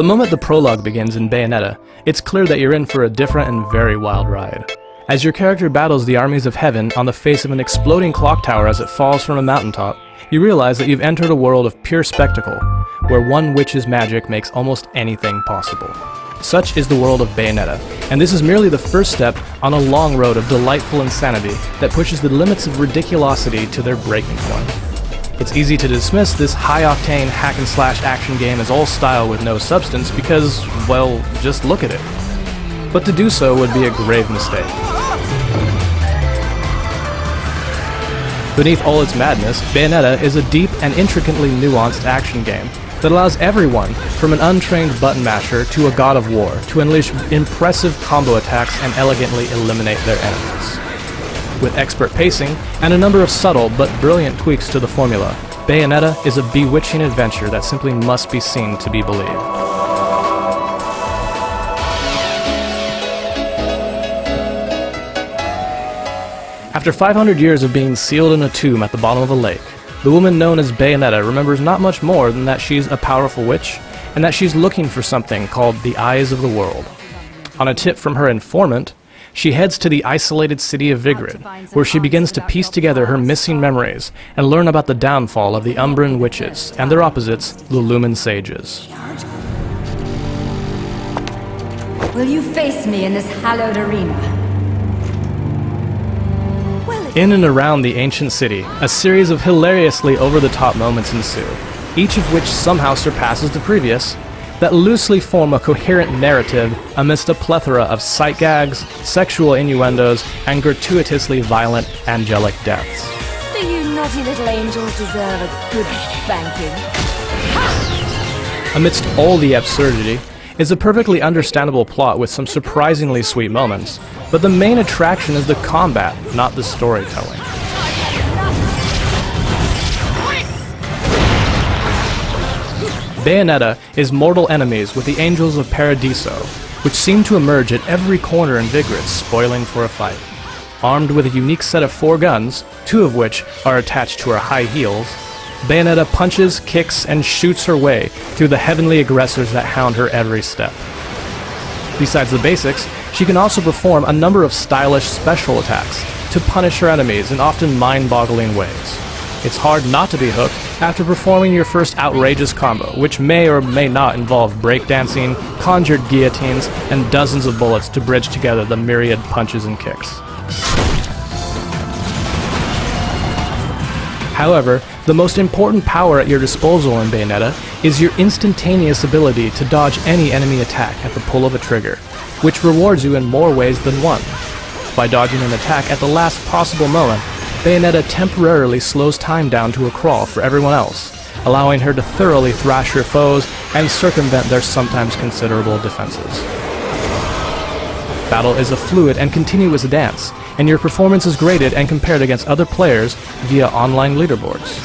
The moment the prologue begins in Bayonetta, it's clear that you're in for a different and very wild ride. As your character battles the armies of heaven on the face of an exploding clock tower as it falls from a mountaintop, you realize that you've entered a world of pure spectacle, where one witch's magic makes almost anything possible. Such is the world of Bayonetta, and this is merely the first step on a long road of delightful insanity that pushes the limits of ridiculosity to their breaking point. It's easy to dismiss this high-octane hack-and-slash action game as all style with no substance because, well, just look at it. But to do so would be a grave mistake. Beneath all its madness, Bayonetta is a deep and intricately nuanced action game that allows everyone, from an untrained button masher to a god of war, to unleash impressive combo attacks and elegantly eliminate their enemies. With expert pacing and a number of subtle but brilliant tweaks to the formula, Bayonetta is a bewitching adventure that simply must be seen to be believed. After 500 years of being sealed in a tomb at the bottom of a lake, the woman known as Bayonetta remembers not much more than that she's a powerful witch, and that she's looking for something called the Eyes of the World. On a tip from her informant, she heads to the isolated city of Vigrid, where she begins to piece together her missing memories and learn about the downfall of the Umbran witches and their opposites, the Lumen sages. Will you face me in this hallowed arena? In and around the ancient city, a series of hilariously over-the-top moments ensue, each of which somehow surpasses the previous, that loosely form a coherent narrative amidst a plethora of sight gags, sexual innuendos, and gratuitously violent angelic deaths. Do you naughty little angels deserve a good spanking? Amidst all the absurdity is a perfectly understandable plot with some surprisingly sweet moments, but the main attraction is the combat, not the storytelling. Bayonetta is mortal enemies with the Angels of Paradiso, which seem to emerge at every corner in Vigrid, spoiling for a fight. Armed with a unique set of 4 guns, 2 of which are attached to her high heels, Bayonetta punches, kicks, and shoots her way through the heavenly aggressors that hound her every step. Besides the basics, she can also perform a number of stylish special attacks to punish her enemies in often mind-boggling ways. It's hard not to be hooked after performing your first outrageous combo, which may or may not involve breakdancing, conjured guillotines, and dozens of bullets to bridge together the myriad punches and kicks. However, the most important power at your disposal in Bayonetta is your instantaneous ability to dodge any enemy attack at the pull of a trigger, which rewards you in more ways than one. By dodging an attack at the last possible moment, Bayonetta temporarily slows time down to a crawl for everyone else, allowing her to thoroughly thrash her foes and circumvent their sometimes considerable defenses. Battle is a fluid and continuous dance, and your performance is graded and compared against other players via online leaderboards.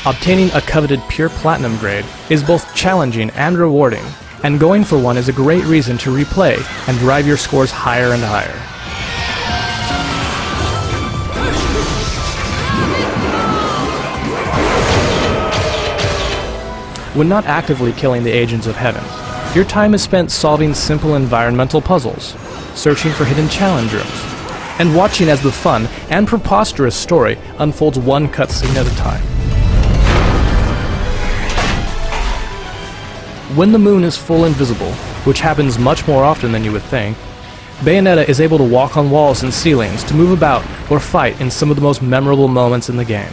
Obtaining a coveted pure platinum grade is both challenging and rewarding, and going for one is a great reason to replay and drive your scores higher and higher. When not actively killing the agents of heaven, your time is spent solving simple environmental puzzles, searching for hidden challenge rooms, and watching as the fun and preposterous story unfolds one cutscene at a time. When the moon is full and visible, which happens much more often than you would think, Bayonetta is able to walk on walls and ceilings to move about or fight in some of the most memorable moments in the game.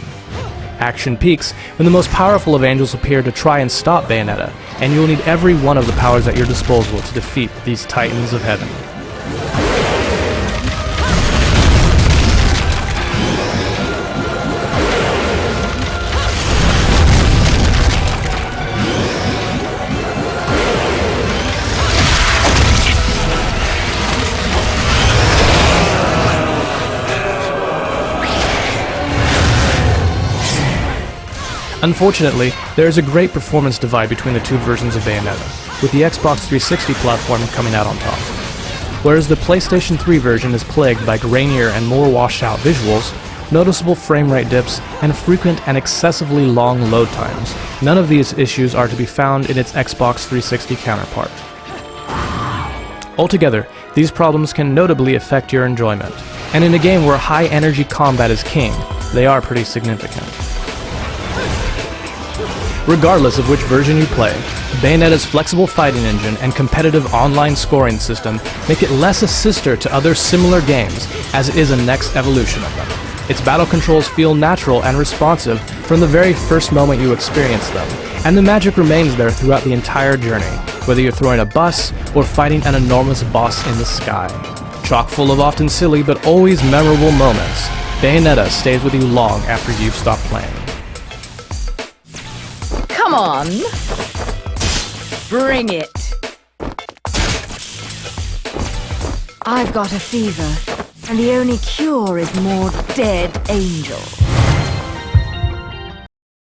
Action peaks when the most powerful of angels appear to try and stop Bayonetta, and you will need every one of the powers at your disposal to defeat these titans of heaven. Unfortunately, there is a great performance divide between the 2 versions of Bayonetta, with the Xbox 360 platform coming out on top. Whereas the PlayStation 3 version is plagued by grainier and more washed out visuals, noticeable frame rate dips, and frequent and excessively long load times. None of these issues are to be found in its Xbox 360 counterpart. Altogether, these problems can notably affect your enjoyment, and in a game where high-energy combat is king, they are pretty significant. Regardless of which version you play, Bayonetta's flexible fighting engine and competitive online scoring system make it less a sister to other similar games, as it is a next evolution of them. Its battle controls feel natural and responsive from the very first moment you experience them, and the magic remains there throughout the entire journey, whether you're throwing a bus or fighting an enormous boss in the sky. Chock full of often silly but always memorable moments, Bayonetta stays with you long after you've stopped playing. Come on! Bring it! I've got a fever, and the only cure is more dead angels.